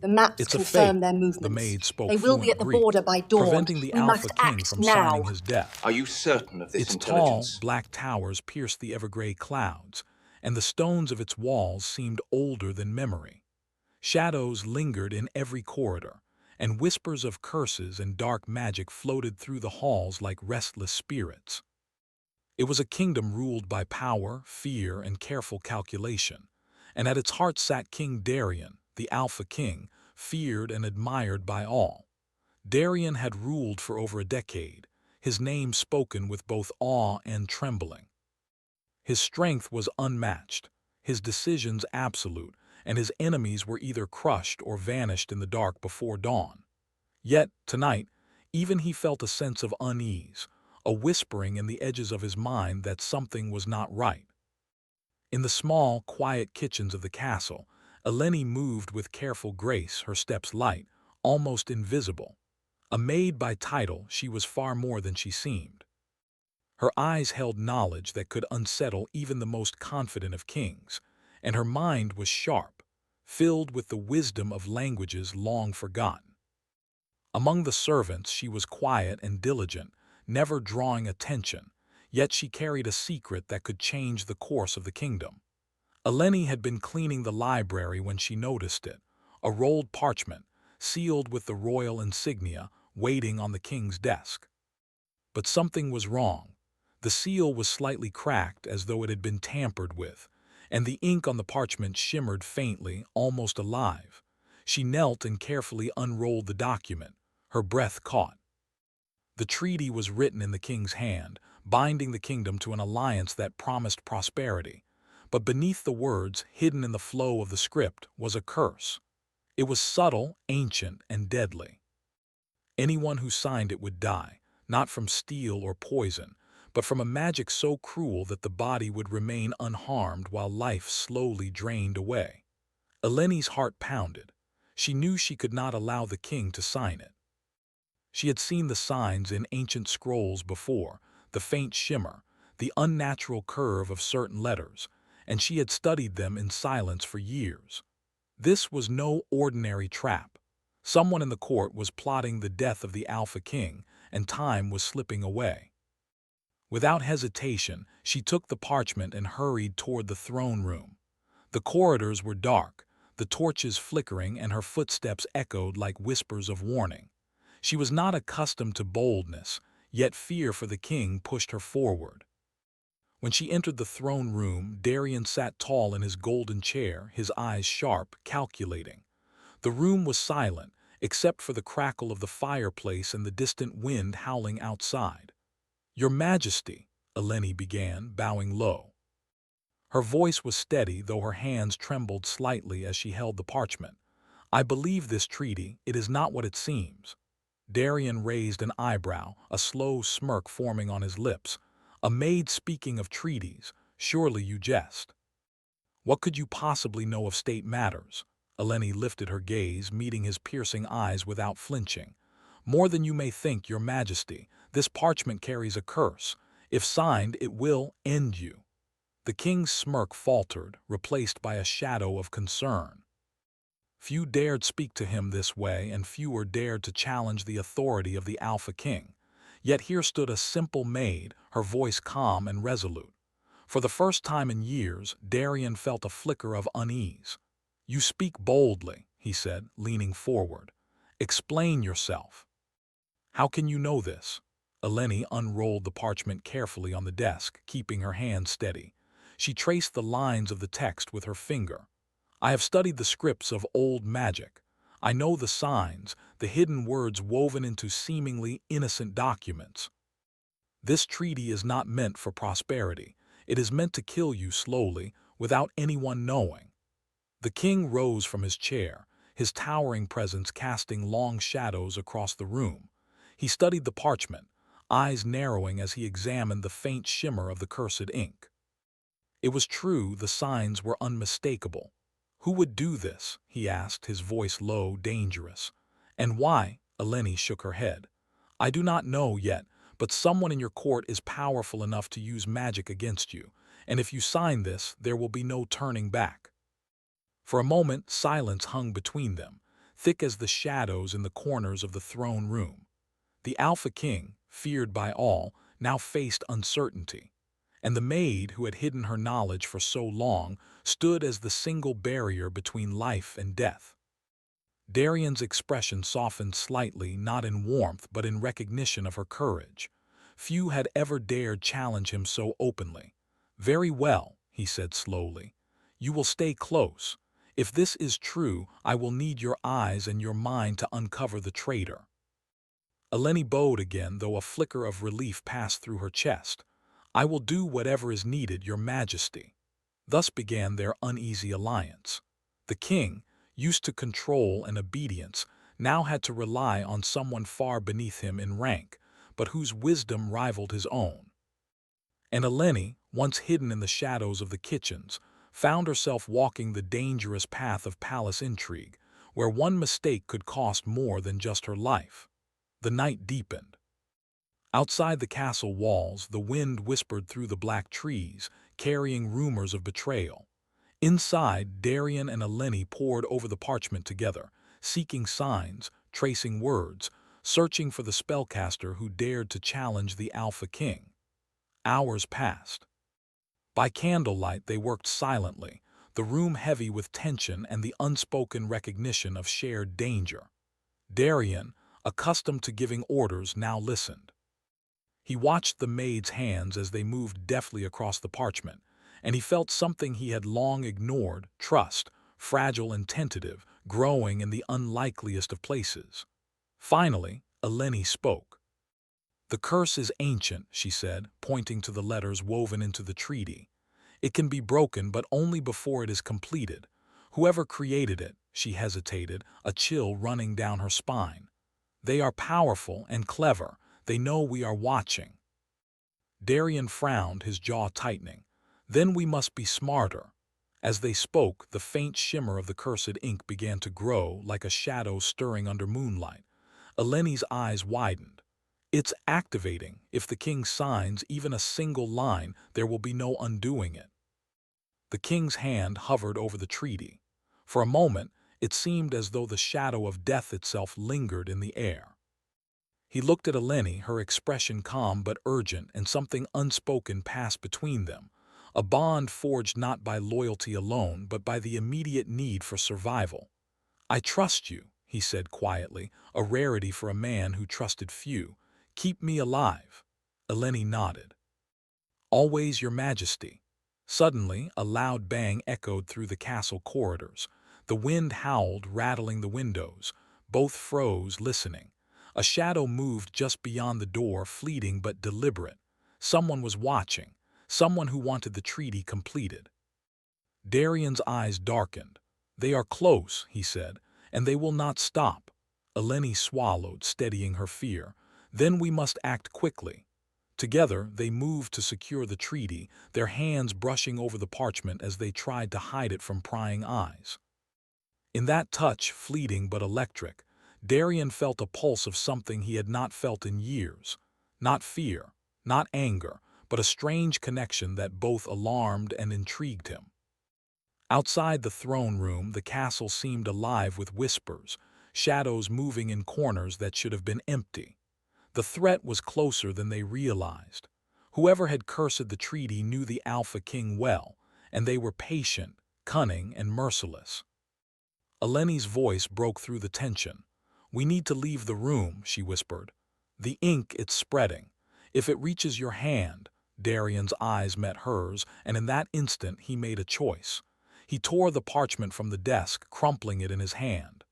The maps It's a confirm fate, their the movements. maid spoke They will be fluent at the Greek, border by dawn. preventing the We Alpha must King act from now. signing his death. Are you certain of this Its tall, intelligence? black towers pierced the evergrey clouds, and the stones of its walls seemed older than memory. Shadows lingered in every corridor, and whispers of curses and dark magic floated through the halls like restless spirits. It was a kingdom ruled by power, fear, and careful calculation, and at its heart sat King Darien, the Alpha King, feared and admired by all. Darien had ruled for over a decade, his name spoken with both awe and trembling. His strength was unmatched, his decisions absolute, and his enemies were either crushed or vanished in the dark before dawn. Yet, tonight, even he felt a sense of unease, a whispering in the edges of his mind that something was not right. In the small, quiet kitchens of the castle, Eleni moved with careful grace, her steps light, almost invisible. A maid by title, she was far more than she seemed. Her eyes held knowledge that could unsettle even the most confident of kings, and her mind was sharp, filled with the wisdom of languages long forgotten. Among the servants she was quiet and diligent, never drawing attention, yet she carried a secret that could change the course of the kingdom. Eleni had been cleaning the library when she noticed it, a rolled parchment, sealed with the royal insignia, waiting on the king's desk. But something was wrong. The seal was slightly cracked as though it had been tampered with, and the ink on the parchment shimmered faintly, almost alive. She knelt and carefully unrolled the document, her breath caught. The treaty was written in the king's hand, binding the kingdom to an alliance that promised prosperity. But beneath the words, hidden in the flow of the script, was a curse. It was subtle, ancient, and deadly. Anyone who signed it would die, not from steel or poison, but from a magic so cruel that the body would remain unharmed while life slowly drained away. Eleni's heart pounded. She knew she could not allow the king to sign it. She had seen the signs in ancient scrolls before, the faint shimmer, the unnatural curve of certain letters, and she had studied them in silence for years. This was no ordinary trap. Someone in the court was plotting the death of the Alpha King, and time was slipping away. Without hesitation, she took the parchment and hurried toward the throne room. The corridors were dark, the torches flickering, and her footsteps echoed like whispers of warning. She was not accustomed to boldness, yet fear for the king pushed her forward. When she entered the throne room, Darien sat tall in his golden chair, his eyes sharp, calculating. The room was silent, except for the crackle of the fireplace and the distant wind howling outside. "Your Majesty," Eleni began, bowing low. Her voice was steady, though her hands trembled slightly as she held the parchment. "I believe this treaty, it is not what it seems." Darien raised an eyebrow, a slow smirk forming on his lips. "A maid speaking of treaties, surely you jest." "What could you possibly know of state matters?" Eleni lifted her gaze, meeting his piercing eyes without flinching. "More than you may think, Your Majesty. This parchment carries a curse. If signed, it will end you." The king's smirk faltered, replaced by a shadow of concern. Few dared speak to him this way, and fewer dared to challenge the authority of the Alpha King. Yet here stood a simple maid, her voice calm and resolute. For the first time in years, Darien felt a flicker of unease. "You speak boldly," he said, leaning forward. "Explain yourself." "How can you know this?" Eleni unrolled the parchment carefully on the desk, keeping her hand steady. She traced the lines of the text with her finger. "I have studied the scripts of old magic. I know the signs, the hidden words woven into seemingly innocent documents. This treaty is not meant for prosperity. It is meant to kill you slowly, without anyone knowing." The king rose from his chair, his towering presence casting long shadows across the room. He studied the parchment, eyes narrowing as he examined the faint shimmer of the cursed ink. It was true, the signs were unmistakable. "Who would do this?" he asked, his voice low, dangerous. "And why?" Eleni shook her head. "I do not know yet, but someone in your court is powerful enough to use magic against you, and if you sign this, there will be no turning back." For a moment, silence hung between them. thick as the shadows in the corners of the throne room. The Alpha King, feared by all, now faced uncertainty, and the maid, who had hidden her knowledge for so long, stood as the single barrier between life and death. Darian's expression softened slightly, not in warmth but in recognition of her courage. Few had ever dared challenge him so openly. "Very well," he said slowly. "You will stay close. If this is true, I will need your eyes and your mind to uncover the traitor." Eleni bowed again, though a flicker of relief passed through her chest. "I will do whatever is needed, Your Majesty." Thus began their uneasy alliance. The king, used to control and obedience, now had to rely on someone far beneath him in rank, but whose wisdom rivaled his own. And Eleni, once hidden in the shadows of the kitchens, found herself walking the dangerous path of palace intrigue, where one mistake could cost more than just her life. The night deepened. Outside the castle walls, the wind whispered through the black trees, carrying rumors of betrayal. Inside, Darian and Eleni pored over the parchment together, seeking signs, tracing words, searching for the spellcaster who dared to challenge the Alpha King. Hours passed. By candlelight they worked silently, the room heavy with tension and the unspoken recognition of shared danger. Darian, accustomed to giving orders, now listened. He watched the maid's hands as they moved deftly across the parchment, and he felt something he had long ignored: trust, fragile and tentative, growing in the unlikeliest of places. Finally, Eleni spoke. "The curse is ancient," she said, pointing to the letters woven into the treaty. "It can be broken, but only before it is completed. Whoever created it," she hesitated, a chill running down her spine. "They are powerful and clever. They know we are watching." Darian frowned, his jaw tightening. "Then we must be smarter." As they spoke, the faint shimmer of the cursed ink began to grow, like a shadow stirring under moonlight. Eleni's eyes widened. "It's activating. If the king signs even a single line, there will be no undoing it." The king's hand hovered over the treaty. For a moment, it seemed as though the shadow of death itself lingered in the air. He looked at Eleni, her expression calm but urgent, and something unspoken passed between them, a bond forged not by loyalty alone, but by the immediate need for survival. "I trust you," he said quietly, a rarity for a man who trusted few. "Keep me alive." Eleni nodded. "Always, Your Majesty." Suddenly, a loud bang echoed through the castle corridors. The wind howled, rattling the windows. Both froze, listening. A shadow moved just beyond the door, fleeting but deliberate. Someone was watching, someone who wanted the treaty completed. Darian's eyes darkened. "They are close," he said, "and they will not stop." Eleni swallowed, steadying her fear. "Then we must act quickly." Together, they moved to secure the treaty, their hands brushing over the parchment as they tried to hide it from prying eyes. In that touch, fleeting but electric, Darian felt a pulse of something he had not felt in years. Not fear, not anger, but a strange connection that both alarmed and intrigued him. Outside the throne room, the castle seemed alive with whispers, shadows moving in corners that should have been empty. The threat was closer than they realized. Whoever had cursed the treaty knew the Alpha King well, and they were patient, cunning, and merciless. Eleni's voice broke through the tension. "We need to leave the room," she whispered. "The ink, it's spreading. If it reaches your hand—" Darian's eyes met hers, and in that instant he made a choice. He tore the parchment from the desk, crumpling it in his hand.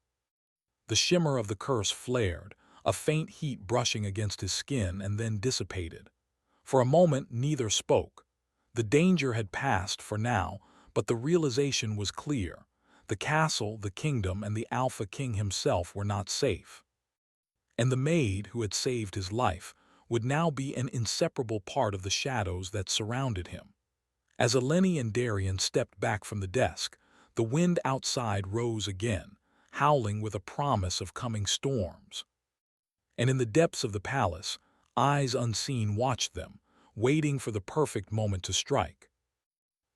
The shimmer of the curse flared, a faint heat brushing against his skin, and then dissipated. For a moment, neither spoke. The danger had passed for now, but the realization was clear. The castle, the kingdom, and the Alpha King himself were not safe. And the maid, who had saved his life, would now be an inseparable part of the shadows that surrounded him. As Eleni and Darian stepped back from the desk, the wind outside rose again, howling with a promise of coming storms. And in the depths of the palace, eyes unseen watched them, waiting for the perfect moment to strike.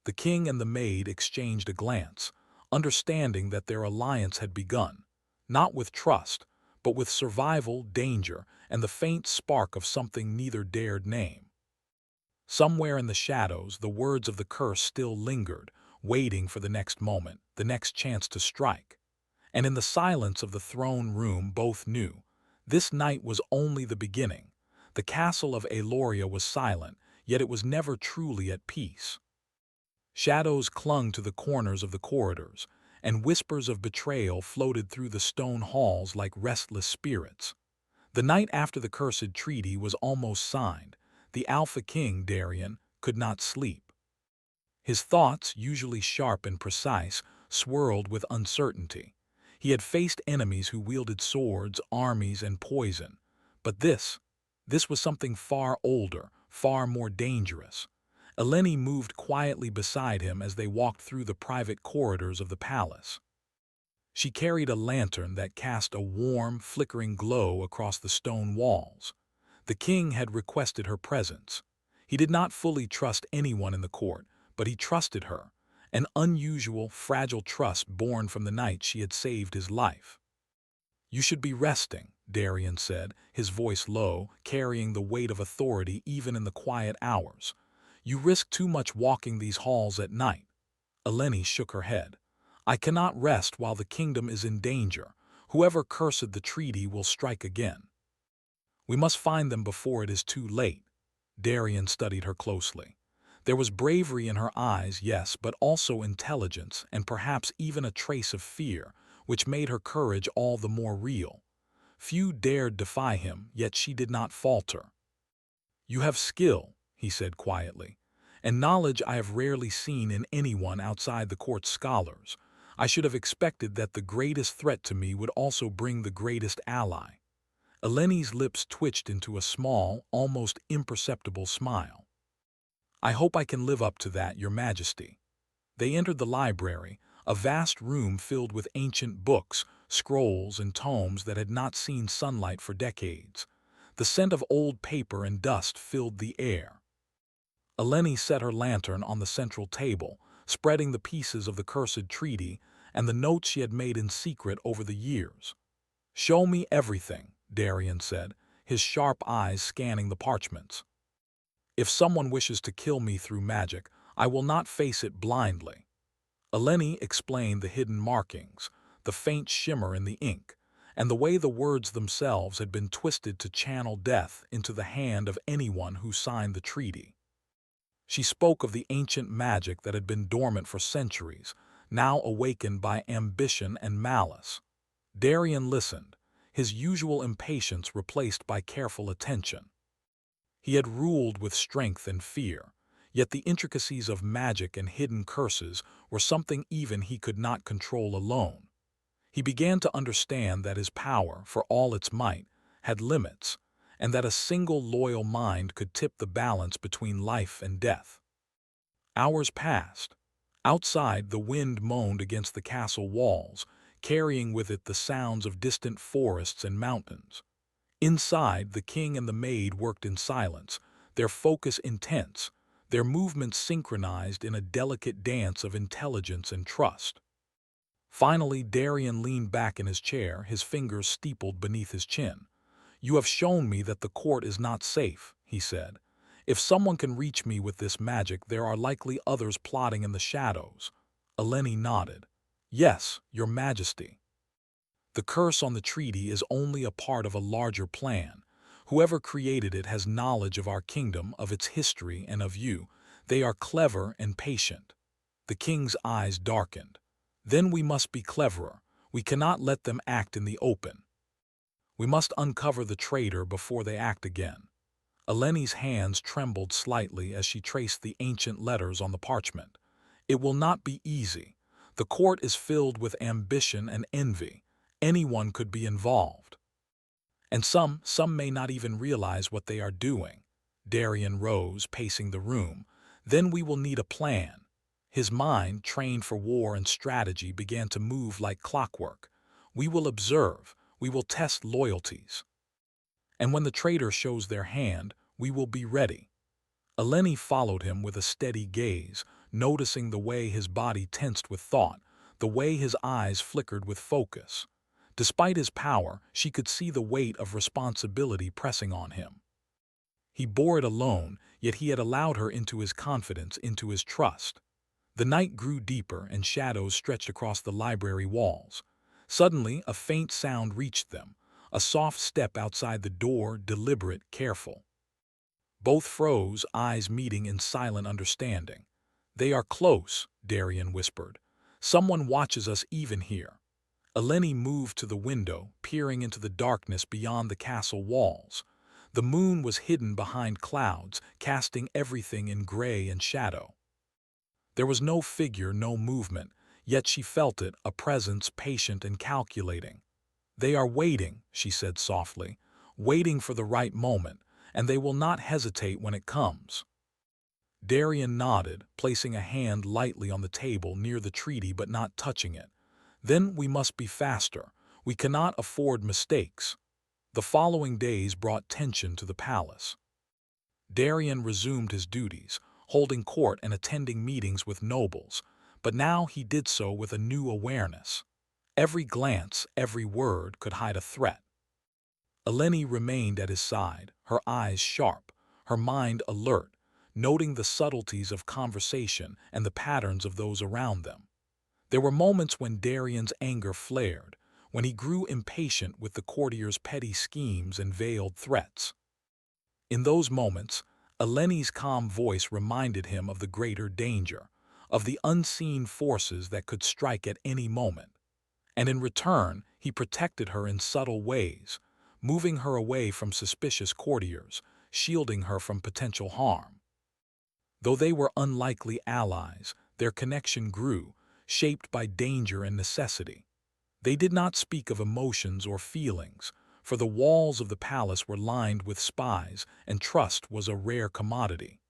The king and the maid exchanged a glance, understanding that their alliance had begun. not with trust, but with survival, danger, and the faint spark of something neither dared name. Somewhere in the shadows, the words of the curse still lingered, waiting for the next moment, the next chance to strike. And in the silence of the throne room, both knew this night was only the beginning. The castle of Aloria was silent, yet it was never truly at peace. Shadows clung to the corners of the corridors, and whispers of betrayal floated through the stone halls like restless spirits. The night after the cursed treaty was almost signed, the Alpha King, Darien, could not sleep. His thoughts, usually sharp and precise, swirled with uncertainty. He had faced enemies who wielded swords, armies, and poison. But this was something far older, far more dangerous. Eleni moved quietly beside him as they walked through the private corridors of the palace. She carried a lantern that cast a warm, flickering glow across the stone walls. The king had requested her presence. He did not fully trust anyone in the court, but he trusted her, an unusual, fragile trust born from the night she had saved his life. "You should be resting," Darien said, his voice low, carrying the weight of authority even in the quiet hours. "You risk too much walking these halls at night." Eleni shook her head. "I cannot rest while the kingdom is in danger. Whoever cursed the treaty will strike again. We must find them before it is too late." Darien studied her closely. There was bravery in her eyes, yes, but also intelligence, and perhaps even a trace of fear, which made her courage all the more real. Few dared defy him, yet she did not falter. "You have skill," he said quietly, "and knowledge I have rarely seen in anyone outside the court's scholars. I should have expected that the greatest threat to me would also bring the greatest ally." Eleni's lips twitched into a small, almost imperceptible smile. "I hope I can live up to that, Your Majesty." They entered the library, a vast room filled with ancient books, scrolls, and tomes that had not seen sunlight for decades. The scent of old paper and dust filled the air. Eleni set her lantern on the central table, spreading the pieces of the cursed treaty and the notes she had made in secret over the years. "Show me everything," Darien said, his sharp eyes scanning the parchments. "If someone wishes to kill me through magic, I will not face it blindly." Eleni explained the hidden markings, the faint shimmer in the ink, and the way the words themselves had been twisted to channel death into the hand of anyone who signed the treaty. She spoke of the ancient magic that had been dormant for centuries, now awakened by ambition and malice. Darien listened, his usual impatience replaced by careful attention. He had ruled with strength and fear, yet the intricacies of magic and hidden curses were something even he could not control alone. He began to understand that his power, for all its might, had limits, and that a single loyal mind could tip the balance between life and death. Hours passed. Outside, the wind moaned against the castle walls, carrying with it the sounds of distant forests and mountains. Inside, the king and the maid worked in silence, their focus intense, their movements synchronized in a delicate dance of intelligence and trust. Finally, Darien leaned back in his chair, his fingers steepled beneath his chin. "You have shown me that the court is not safe," he said. "If someone can reach me with this magic, there are likely others plotting in the shadows." Eleni nodded. "Yes, Your Majesty. The curse on the treaty is only a part of a larger plan. Whoever created it has knowledge of our kingdom, of its history, and of you. They are clever and patient." The king's eyes darkened. "Then we must be cleverer. We cannot let them act in the open. We must uncover the traitor before they act again." Eleni's hands trembled slightly as she traced the ancient letters on the parchment. "It will not be easy. The court is filled with ambition and envy. Anyone could be involved. And some may not even realize what they are doing." Darien rose, pacing the room. "Then we will need a plan." His mind, trained for war and strategy, began to move like clockwork. "We will observe. We will test loyalties. And when the traitor shows their hand, we will be ready." Eleni followed him with a steady gaze, noticing the way his body tensed with thought, the way his eyes flickered with focus. Despite his power, she could see the weight of responsibility pressing on him. He bore it alone, yet he had allowed her into his confidence, into his trust. The night grew deeper and shadows stretched across the library walls. Suddenly, a faint sound reached them, a soft step outside the door, deliberate, careful. Both froze, eyes meeting in silent understanding. "They are close," Darian whispered. "Someone watches us even here." Eleni moved to the window, peering into the darkness beyond the castle walls. The moon was hidden behind clouds, casting everything in gray and shadow. There was no figure, no movement, yet she felt it, a presence patient and calculating. "They are waiting," she said softly, "waiting for the right moment, and they will not hesitate when it comes." Darian nodded, placing a hand lightly on the table near the treaty but not touching it. "Then we must be faster. We cannot afford mistakes." The following days brought tension to the palace. Darian resumed his duties, holding court and attending meetings with nobles, but now he did so with a new awareness. Every glance, every word could hide a threat. Eleni remained at his side, her eyes sharp, her mind alert, noting the subtleties of conversation and the patterns of those around them. There were moments when Darian's anger flared, when he grew impatient with the courtiers' petty schemes and veiled threats. In those moments, Eleni's calm voice reminded him of the greater danger, of the unseen forces that could strike at any moment. And in return, he protected her in subtle ways, moving her away from suspicious courtiers, shielding her from potential harm. Though they were unlikely allies, their connection grew, shaped by danger and necessity. They did not speak of emotions or feelings, for the walls of the palace were lined with spies, and trust was a rare commodity.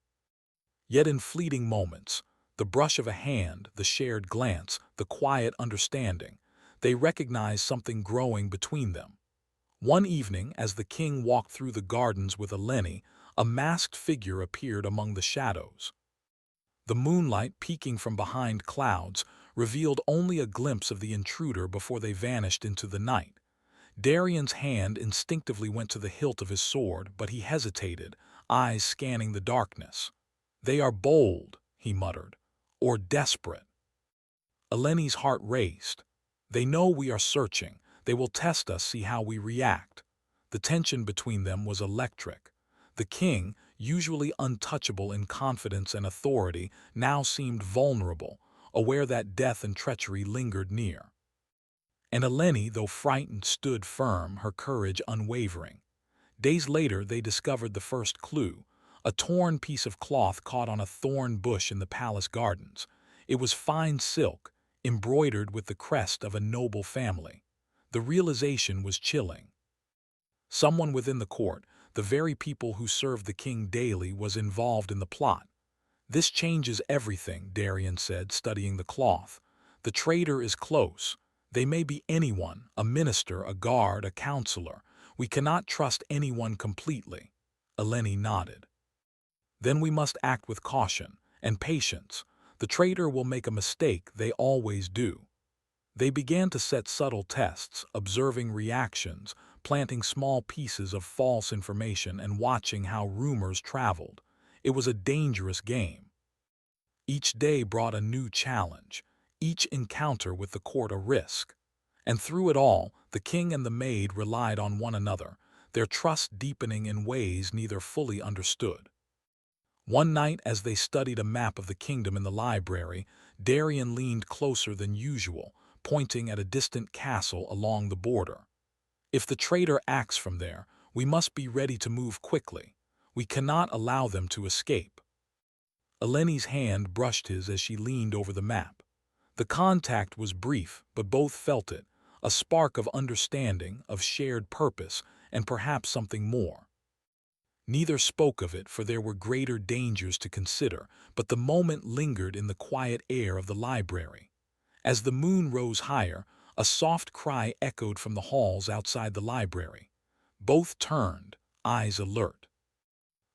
Yet in fleeting moments, the brush of a hand, the shared glance, the quiet understanding, they recognized something growing between them. One evening, as the king walked through the gardens with Eleni, a masked figure appeared among the shadows. The moonlight, peeking from behind clouds, revealed only a glimpse of the intruder before they vanished into the night. Darian's hand instinctively went to the hilt of his sword, but he hesitated, eyes scanning the darkness. "They are bold," he muttered, "or desperate." Eleni's heart raced. "They know we are searching. They will test us, see how we react." The tension between them was electric. The king, usually untouchable in confidence and authority, now seemed vulnerable, aware that death and treachery lingered near. And Eleni, though frightened, stood firm, her courage unwavering. Days later, they discovered the first clue, a torn piece of cloth caught on a thorn bush in the palace gardens. It was fine silk, embroidered with the crest of a noble family. The realization was chilling. Someone within the court, the very people who served the king daily, was involved in the plot. "This changes everything," Darian said, studying the cloth. "The traitor is close. They may be anyone, a minister, a guard, a counselor. We cannot trust anyone completely." Eleni nodded. "Then we must act with caution and patience. The traitor will make a mistake, they always do." They began to set subtle tests, observing reactions, planting small pieces of false information and watching how rumors traveled. It was a dangerous game. Each day brought a new challenge, each encounter with the court a risk. And through it all, the king and the maid relied on one another, their trust deepening in ways neither fully understood. One night, as they studied a map of the kingdom in the library, Darian leaned closer than usual, pointing at a distant castle along the border. "If the traitor acts from there, we must be ready to move quickly. We cannot allow them to escape." Eleni's hand brushed his as she leaned over the map. The contact was brief, but both felt it, a spark of understanding, of shared purpose, and perhaps something more. Neither spoke of it, for there were greater dangers to consider, but the moment lingered in the quiet air of the library. As the moon rose higher, a soft cry echoed from the halls outside the library. Both turned, eyes alert.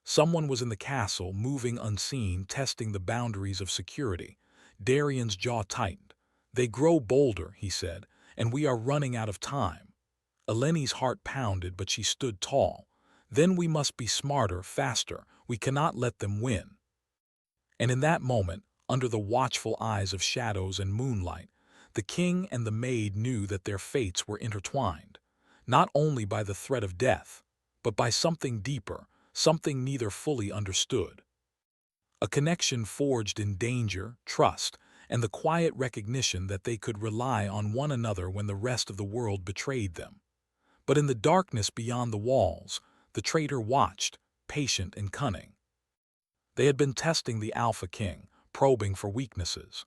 Someone was in the castle, moving unseen, testing the boundaries of security. Darian's jaw tightened. "They grow bolder," he said, and we are running out of time." Eleni's heart pounded, but she stood tall. "Then we must be smarter, faster. We cannot let them win." And in that moment, under the watchful eyes of shadows and moonlight, the king and the maid knew that their fates were intertwined, not only by the threat of death, but by something deeper, something neither fully understood. A connection forged in danger, trust, and the quiet recognition that they could rely on one another when the rest of the world betrayed them. But in the darkness beyond the walls, the traitor watched, patient and cunning. They had been testing the Alpha King, probing for weaknesses.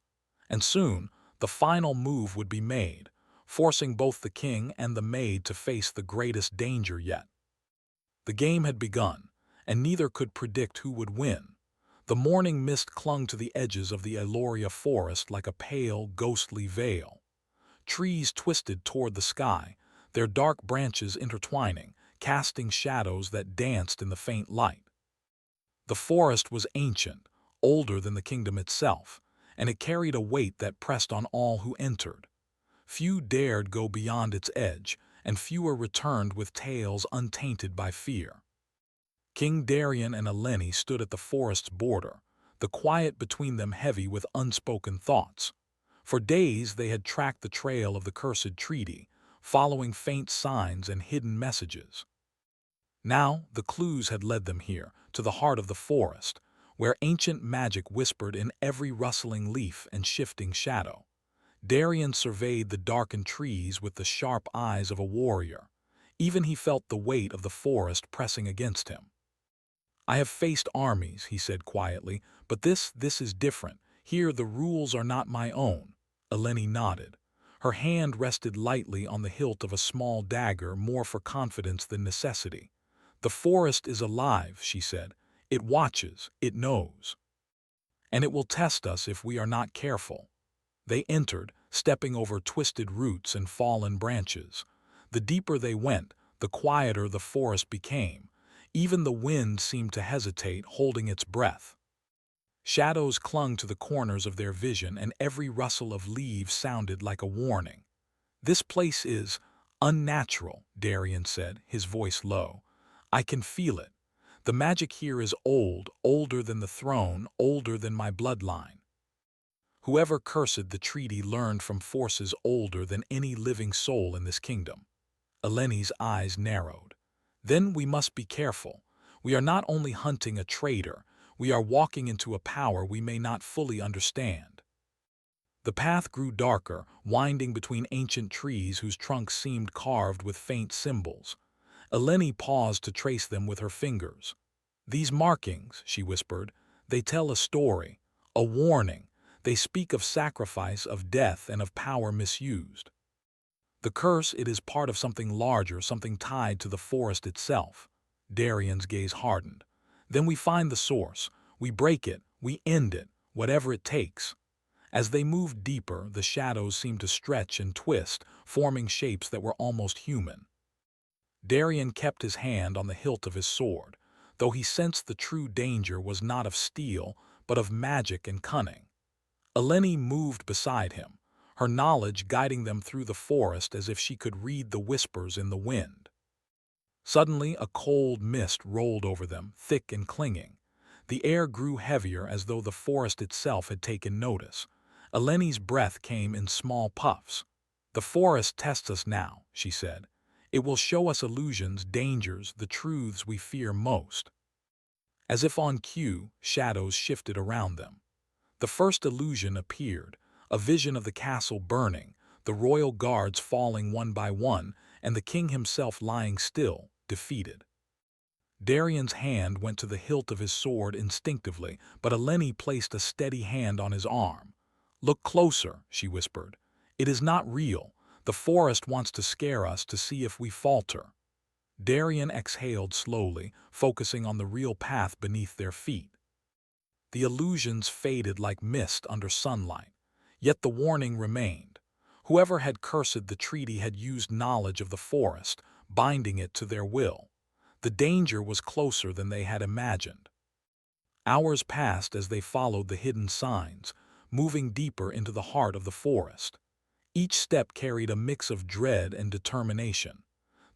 And soon, the final move would be made, forcing both the king and the maid to face the greatest danger yet. The game had begun, and neither could predict who would win. The morning mist clung to the edges of the Eloria forest like a pale, ghostly veil. Trees twisted toward the sky, their dark branches intertwining, casting shadows that danced in the faint light. The forest was ancient, older than the kingdom itself, and it carried a weight that pressed on all who entered. Few dared go beyond its edge, and fewer returned with tales untainted by fear. King Darien and Eleni stood at the forest's border, the quiet between them heavy with unspoken thoughts. For days they had tracked the trail of the cursed treaty, following faint signs and hidden messages. Now the clues had led them here, to the heart of the forest, where ancient magic whispered in every rustling leaf and shifting shadow. Darien surveyed the darkened trees with the sharp eyes of a warrior. Even he felt the weight of the forest pressing against him. "I have faced armies," he said quietly, "but this is different. Here the rules are not my own." Eleni nodded. Her hand rested lightly on the hilt of a small dagger, more for confidence than necessity. "The forest is alive," she said. "It watches, it knows. And it will test us if we are not careful." They entered, stepping over twisted roots and fallen branches. The deeper they went, the quieter the forest became. Even the wind seemed to hesitate, holding its breath. Shadows clung to the corners of their vision, and every rustle of leaves sounded like a warning. "This place is unnatural," Darien said, his voice low. "I can feel it. The magic here is old, older than the throne, older than my bloodline. Whoever cursed the treaty learned from forces older than any living soul in this kingdom." Eleni's eyes narrowed. "Then we must be careful. We are not only hunting a traitor, we are walking into a power we may not fully understand." The path grew darker, winding between ancient trees whose trunks seemed carved with faint symbols. Eleni paused to trace them with her fingers. "These markings," she whispered, "they tell a story, a warning. They speak of sacrifice, of death, and of power misused. The curse, it is part of something larger, something tied to the forest itself." Darien's gaze hardened. "Then we find the source. We break it, we end it, whatever it takes." As they moved deeper, the shadows seemed to stretch and twist, forming shapes that were almost human. Darien kept his hand on the hilt of his sword, though he sensed the true danger was not of steel, but of magic and cunning. Eleni moved beside him, her knowledge guiding them through the forest as if she could read the whispers in the wind. Suddenly, a cold mist rolled over them, thick and clinging. The air grew heavier as though the forest itself had taken notice. Eleni's breath came in small puffs. "The forest tests us now," she said. "It will show us illusions, dangers, the truths we fear most." As if on cue, shadows shifted around them. The first illusion appeared, a vision of the castle burning, the royal guards falling one by one, and the king himself lying still, defeated. Darien's hand went to the hilt of his sword instinctively, but Eleni placed a steady hand on his arm. "Look closer," she whispered. "It is not real. The forest wants to scare us to see if we falter." Darien exhaled slowly, focusing on the real path beneath their feet. The illusions faded like mist under sunlight, yet the warning remained. Whoever had cursed the treaty had used knowledge of the forest, binding it to their will. The danger was closer than they had imagined. Hours passed as they followed the hidden signs, moving deeper into the heart of the forest. Each step carried a mix of dread and determination.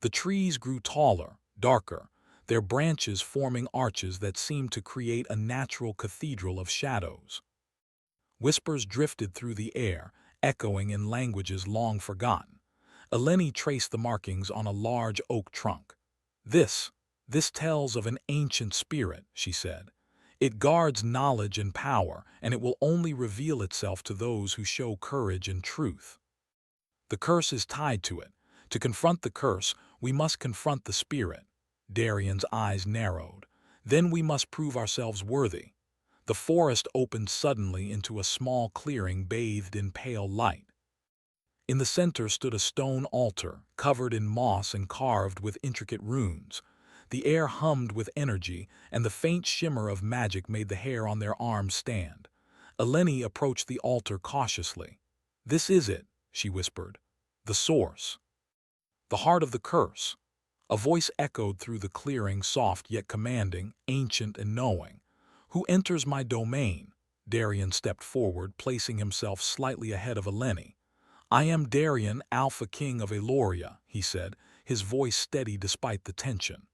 The trees grew taller, darker, their branches forming arches that seemed to create a natural cathedral of shadows. Whispers drifted through the air, echoing in languages long forgotten. Eleni traced the markings on a large oak trunk. This, this tells of an ancient spirit, she said. It guards knowledge and power, and it will only reveal itself to those who show courage and truth. The curse is tied to it. To confront the curse, we must confront the spirit. Darian's eyes narrowed. Then we must prove ourselves worthy. The forest opened suddenly into a small clearing bathed in pale light. In the center stood a stone altar, covered in moss and carved with intricate runes. The air hummed with energy, and the faint shimmer of magic made the hair on their arms stand. Eleni approached the altar cautiously. "This is it," she whispered. "The source. The heart of the curse." A voice echoed through the clearing, soft yet commanding, ancient and knowing. "Who enters my domain?" Darian stepped forward, placing himself slightly ahead of Eleni. "I am Darian, Alpha King of Eloria," he said, his voice steady despite the tension.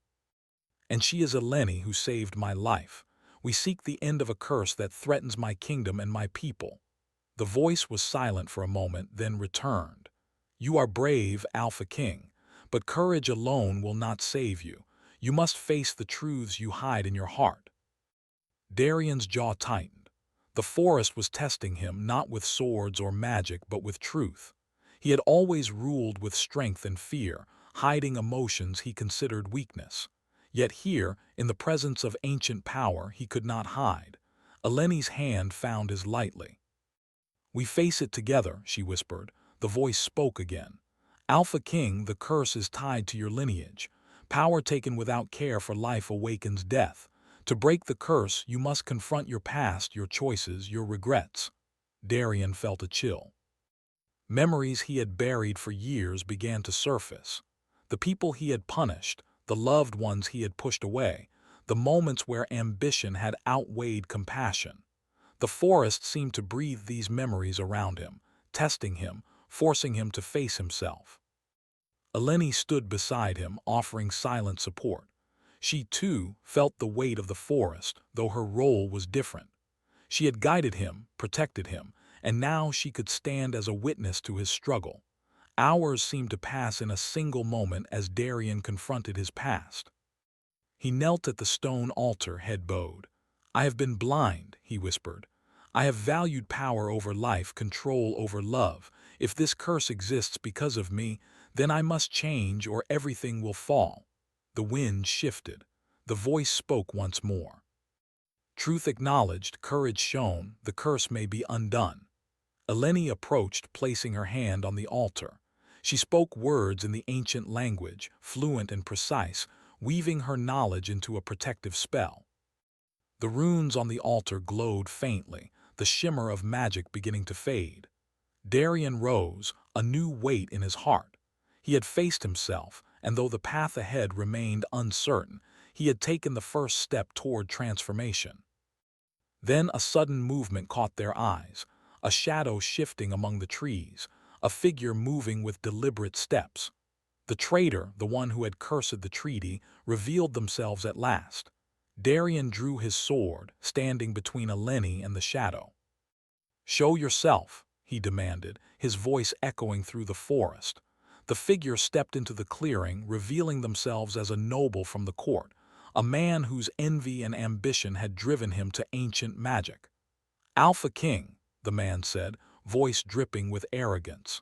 "And she is Eleni who saved my life. We seek the end of a curse that threatens my kingdom and my people." The voice was silent for a moment, then returned. "You are brave, Alpha King, but courage alone will not save you. You must face the truths you hide in your heart." Darian's jaw tightened. The forest was testing him not with swords or magic, but with truth. He had always ruled with strength and fear, hiding emotions he considered weakness. Yet here, in the presence of ancient power, he could not hide. Eleni's hand found his lightly. "We face it together," she whispered. The voice spoke again. "Alpha King, the curse is tied to your lineage. Power taken without care for life awakens death. To break the curse, you must confront your past, your choices, your regrets." Darian felt a chill. Memories he had buried for years began to surface. The people he had punished, the loved ones he had pushed away, the moments where ambition had outweighed compassion. The forest seemed to breathe these memories around him, testing him, forcing him to face himself. Eleni stood beside him, offering silent support. She, too, felt the weight of the forest, though her role was different. She had guided him, protected him, and now she could stand as a witness to his struggle. Hours seemed to pass in a single moment as Darian confronted his past. He knelt at the stone altar, head bowed. "I have been blind," he whispered. "I have valued power over life, control over love. If this curse exists because of me, then I must change or everything will fall." The wind shifted. The voice spoke once more. "Truth acknowledged, courage shown, the curse may be undone." Eleni approached, placing her hand on the altar. She spoke words in the ancient language, fluent and precise, weaving her knowledge into a protective spell. The runes on the altar glowed faintly, the shimmer of magic beginning to fade. Darian rose, a new weight in his heart. He had faced himself, and though the path ahead remained uncertain, he had taken the first step toward transformation. Then a sudden movement caught their eyes, a shadow shifting among the trees, a figure moving with deliberate steps. The traitor, the one who had cursed the treaty, revealed themselves at last. Darian drew his sword, standing between Eleni and the shadow. "Show yourself," he demanded, his voice echoing through the forest. The figure stepped into the clearing, revealing themselves as a noble from the court, a man whose envy and ambition had driven him to ancient magic. "Alpha King," the man said, voice dripping with arrogance.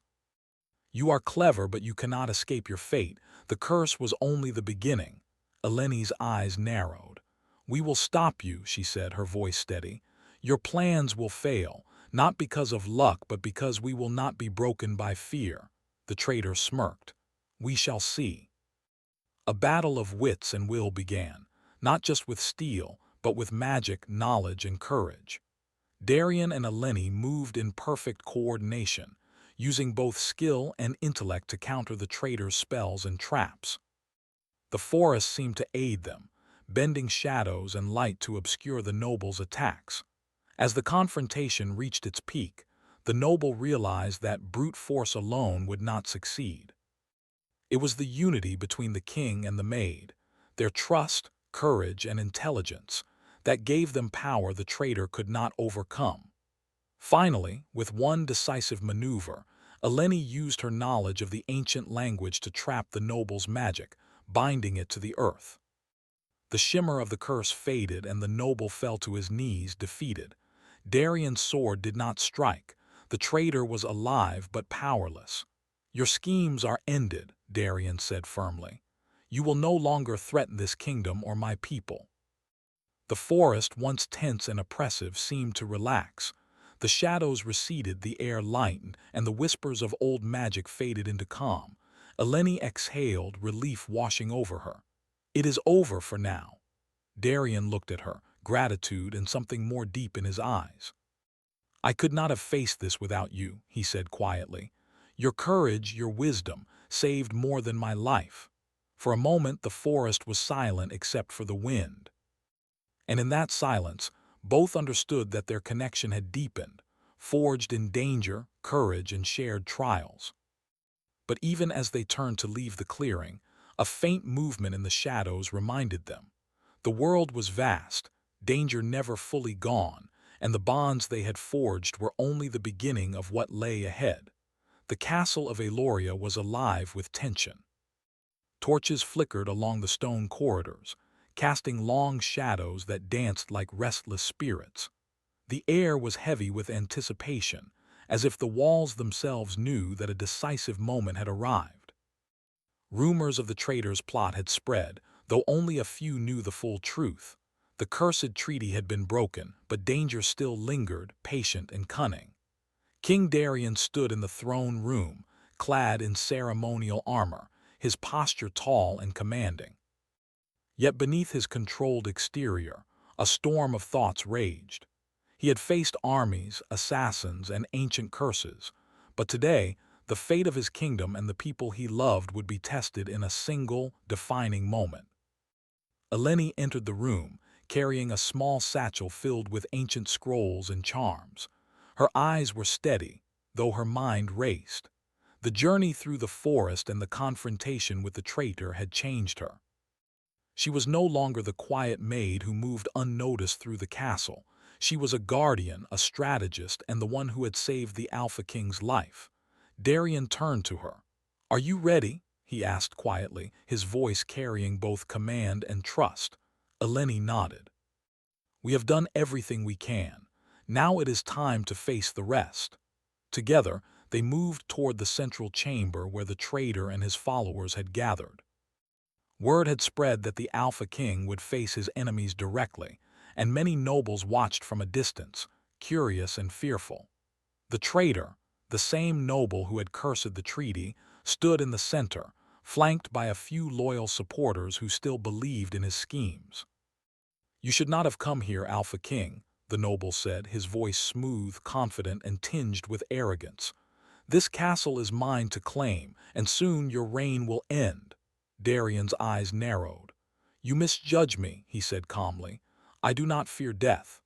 "You are clever, but you cannot escape your fate. The curse was only the beginning." Eleni's eyes narrowed. "We will stop you," she said, her voice steady. "Your plans will fail, not because of luck, but because we will not be broken by fear." The traitor smirked. "We shall see." A battle of wits and will began, not just with steel, but with magic, knowledge, and courage. Darian and Eleni moved in perfect coordination, using both skill and intellect to counter the traitor's spells and traps. The forest seemed to aid them, bending shadows and light to obscure the noble's attacks. As the confrontation reached its peak, the noble realized that brute force alone would not succeed. It was the unity between the king and the maid, their trust, courage, and intelligence, that gave them power the traitor could not overcome. Finally, with one decisive maneuver, Eleni used her knowledge of the ancient language to trap the noble's magic, binding it to the earth. The shimmer of the curse faded and the noble fell to his knees, defeated. Darian's sword did not strike. The traitor was alive but powerless. "Your schemes are ended," Darian said firmly. "You will no longer threaten this kingdom or my people." The forest, once tense and oppressive, seemed to relax. The shadows receded, the air lightened, and the whispers of old magic faded into calm. Eleni exhaled, relief washing over her. "It is over for now." Darian looked at her, gratitude and something more deep in his eyes. "I could not have faced this without you," he said quietly. "Your courage, your wisdom, saved more than my life." For a moment the forest was silent except for the wind. And in that silence, both understood that their connection had deepened, forged in danger, courage, and shared trials. But even as they turned to leave the clearing, a faint movement in the shadows reminded them. The world was vast, danger never fully gone, and the bonds they had forged were only the beginning of what lay ahead. The castle of Aloria was alive with tension. Torches flickered along the stone corridors, casting long shadows that danced like restless spirits. The air was heavy with anticipation, as if the walls themselves knew that a decisive moment had arrived. Rumors of the traitor's plot had spread, though only a few knew the full truth. The cursed treaty had been broken, but danger still lingered, patient and cunning. King Darian stood in the throne room, clad in ceremonial armor, his posture tall and commanding. Yet beneath his controlled exterior, a storm of thoughts raged. He had faced armies, assassins, and ancient curses, but today, the fate of his kingdom and the people he loved would be tested in a single, defining moment. Eleni entered the room, carrying a small satchel filled with ancient scrolls and charms. Her eyes were steady, though her mind raced. The journey through the forest and the confrontation with the traitor had changed her. She was no longer the quiet maid who moved unnoticed through the castle. She was a guardian, a strategist, and the one who had saved the Alpha King's life. Darian turned to her. "Are you ready?" he asked quietly, his voice carrying both command and trust. Eleni nodded. "We have done everything we can. Now it is time to face the rest." Together, they moved toward the central chamber where the traitor and his followers had gathered. Word had spread that the Alpha King would face his enemies directly, and many nobles watched from a distance, curious and fearful. The traitor, the same noble who had cursed the treaty, stood in the center, flanked by a few loyal supporters who still believed in his schemes. "You should not have come here, Alpha King," the noble said, his voice smooth, confident, and tinged with arrogance. "This castle is mine to claim, and soon your reign will end." Darian's eyes narrowed. "You misjudge me," he said calmly. "I do not fear death.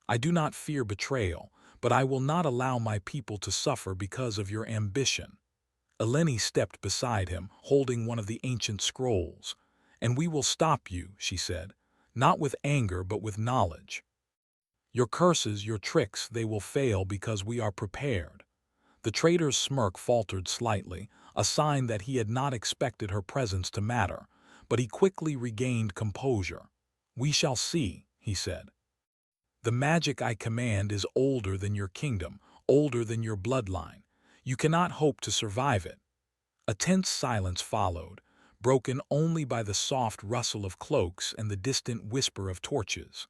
I do not fear betrayal, but I will not allow my people to suffer because of your ambition." Eleni stepped beside him, holding one of the ancient scrolls. "And we will stop you," she said, "not with anger but with knowledge. Your curses, your tricks, they will fail because we are prepared." The traitor's smirk faltered slightly, a sign that he had not expected her presence to matter, but he quickly regained composure. "We shall see," he said. "The magic I command is older than your kingdom, older than your bloodline. You cannot hope to survive it." A tense silence followed, broken only by the soft rustle of cloaks and the distant whisper of torches.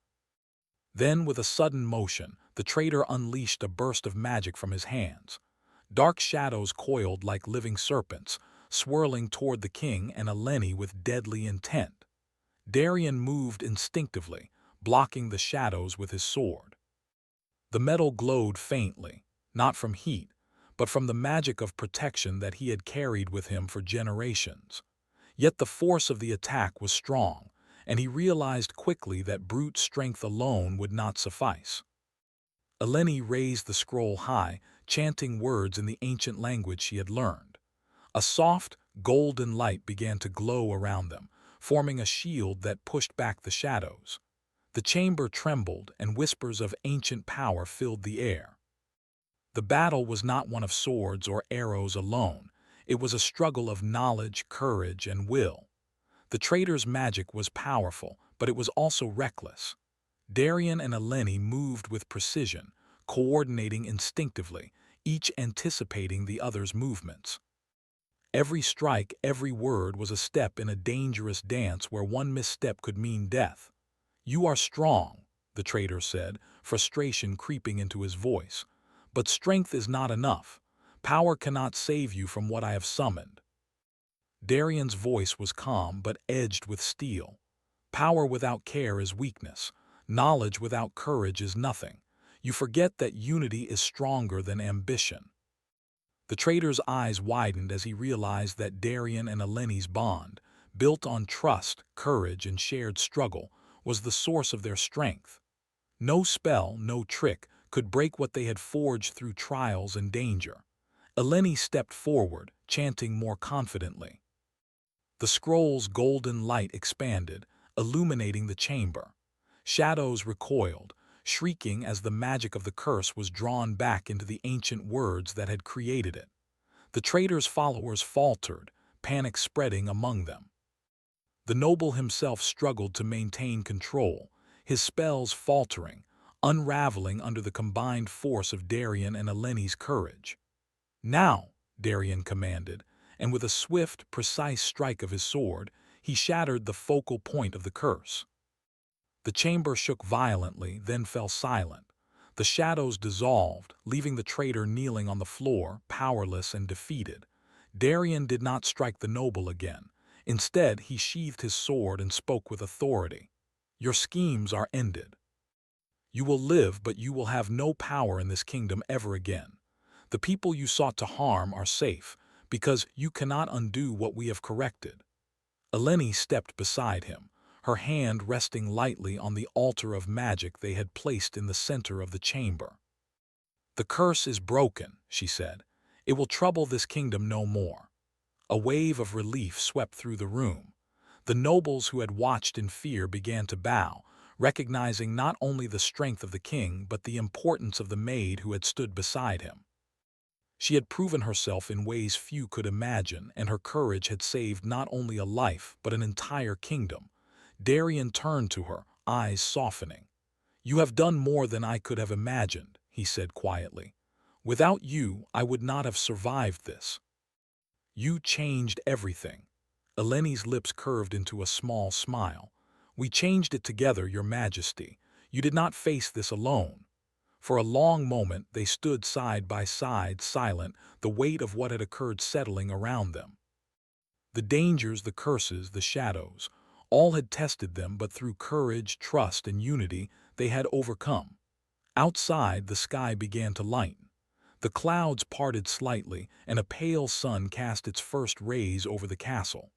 Then, with a sudden motion, the traitor unleashed a burst of magic from his hands. Dark shadows coiled like living serpents, swirling toward the king and Eleni with deadly intent. Darian moved instinctively, blocking the shadows with his sword. The metal glowed faintly, not from heat, but from the magic of protection that he had carried with him for generations. Yet the force of the attack was strong, and he realized quickly that brute strength alone would not suffice. Eleni raised the scroll high, chanting words in the ancient language she had learned. A soft, golden light began to glow around them, forming a shield that pushed back the shadows. The chamber trembled, and whispers of ancient power filled the air. The battle was not one of swords or arrows alone. It was a struggle of knowledge, courage, and will. The traitor's magic was powerful, but it was also reckless. Darian and Eleni moved with precision, coordinating instinctively, each anticipating the other's movements. Every strike, every word was a step in a dangerous dance where one misstep could mean death. "You are strong," the traitor said, frustration creeping into his voice. "But strength is not enough. Power cannot save you from what I have summoned." Darian's voice was calm but edged with steel. "Power without care is weakness. Knowledge without courage is nothing. You forget that unity is stronger than ambition." The traitor's eyes widened as he realized that Darian and Eleni's bond, built on trust, courage, and shared struggle, was the source of their strength. No spell, no trick, could break what they had forged through trials and danger. Eleni stepped forward, chanting more confidently. The scroll's golden light expanded, illuminating the chamber. Shadows recoiled, shrieking as the magic of the curse was drawn back into the ancient words that had created it. The traitor's followers faltered, panic spreading among them. The noble himself struggled to maintain control, his spells faltering, unraveling under the combined force of Darian and Eleni's courage. "Now," Darian commanded, and with a swift, precise strike of his sword, he shattered the focal point of the curse. The chamber shook violently, then fell silent. The shadows dissolved, leaving the traitor kneeling on the floor, powerless and defeated. Darian did not strike the noble again. Instead, he sheathed his sword and spoke with authority. "Your schemes are ended. You will live, but you will have no power in this kingdom ever again. The people you sought to harm are safe, because you cannot undo what we have corrected." Eleni stepped beside him, her hand resting lightly on the altar of magic they had placed in the center of the chamber. "The curse is broken," she said. "It will trouble this kingdom no more." A wave of relief swept through the room. The nobles who had watched in fear began to bow, recognizing not only the strength of the king but the importance of the maid who had stood beside him. She had proven herself in ways few could imagine, and her courage had saved not only a life but an entire kingdom. Darian turned to her, eyes softening. "You have done more than I could have imagined," he said quietly. "Without you, I would not have survived this. You changed everything." Eleni's lips curved into a small smile. "We changed it together, Your Majesty. You did not face this alone." For a long moment they stood side by side, silent, the weight of what had occurred settling around them. The dangers, the curses, the shadows, all had tested them, but through courage, trust, and unity they had overcome. Outside, the sky began to lighten. The clouds parted slightly, and a pale sun cast its first rays over the castle.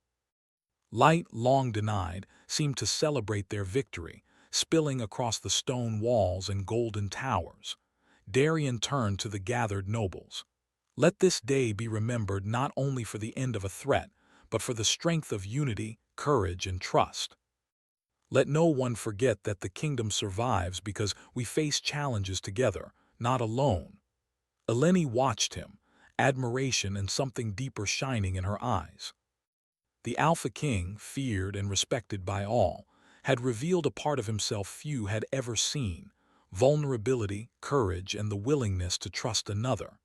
Light, long denied, seemed to celebrate their victory, spilling across the stone walls and golden towers. Darian turned to the gathered nobles. "Let this day be remembered not only for the end of a threat, but for the strength of unity, courage, and trust. Let no one forget that the kingdom survives because we face challenges together, not alone." Eleni watched him, admiration and something deeper shining in her eyes. The Alpha King, feared and respected by all, had revealed a part of himself few had ever seen: vulnerability, courage, and the willingness to trust another.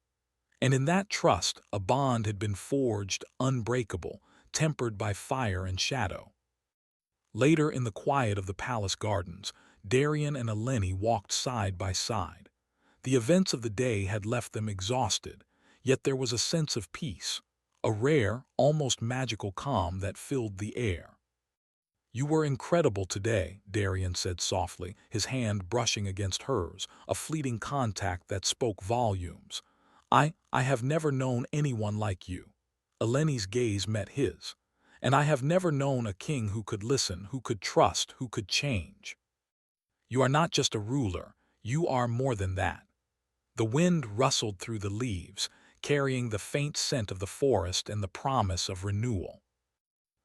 And in that trust, a bond had been forged, unbreakable, tempered by fire and shadow. Later, in the quiet of the palace gardens, Darian and Eleni walked side by side. The events of the day had left them exhausted, yet there was a sense of peace, a rare, almost magical calm that filled the air. "You were incredible today," Darian said softly, his hand brushing against hers, a fleeting contact that spoke volumes. I have never known anyone like you." Eleni's gaze met his. "And I have never known a king who could listen, who could trust, who could change. You are not just a ruler, you are more than that." The wind rustled through the leaves, carrying the faint scent of the forest and the promise of renewal.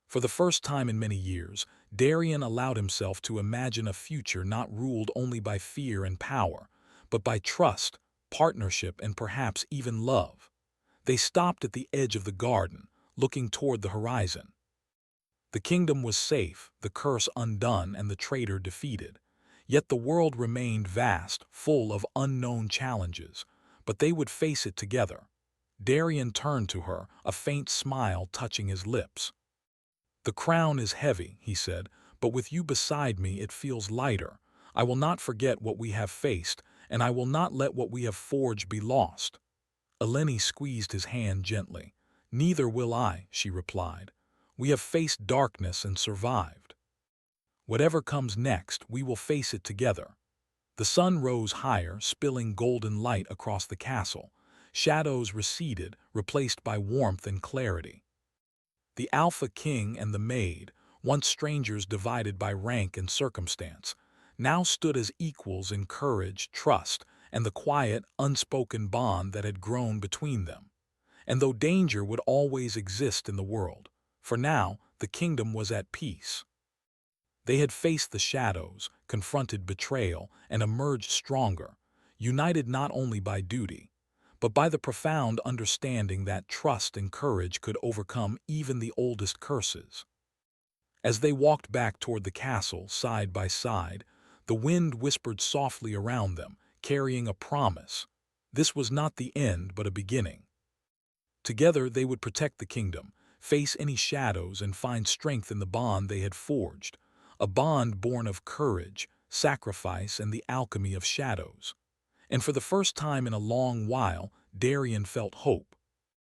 For the first time in many years, Darien allowed himself to imagine a future not ruled only by fear and power, but by trust, partnership, and perhaps even love. They stopped at the edge of the garden, looking toward the horizon. The kingdom was safe, the curse undone, and the traitor defeated. Yet the world remained vast, full of unknown challenges, but they would face it together. Darien turned to her, a faint smile touching his lips. "The crown is heavy," he said, "but with you beside me it feels lighter. I will not forget what we have faced, and I will not let what we have forged be lost." Eleni squeezed his hand gently. "Neither will I," she replied. "We have faced darkness and survived. Whatever comes next, we will face it together." The sun rose higher, spilling golden light across the castle. Shadows receded, replaced by warmth and clarity. The Alpha King and the Maid, once strangers divided by rank and circumstance, now stood as equals in courage, trust, and the quiet, unspoken bond that had grown between them. And though danger would always exist in the world, for now the kingdom was at peace. They had faced the shadows, confronted betrayal, and emerged stronger, united not only by duty, but by the profound understanding that trust and courage could overcome even the oldest curses. As they walked back toward the castle, side by side, the wind whispered softly around them, carrying a promise. This was not the end, but a beginning. Together they would protect the kingdom, face any shadows, and find strength in the bond they had forged, a bond born of courage, sacrifice, and the alchemy of shadows. And for the first time in a long while, Darien felt hope.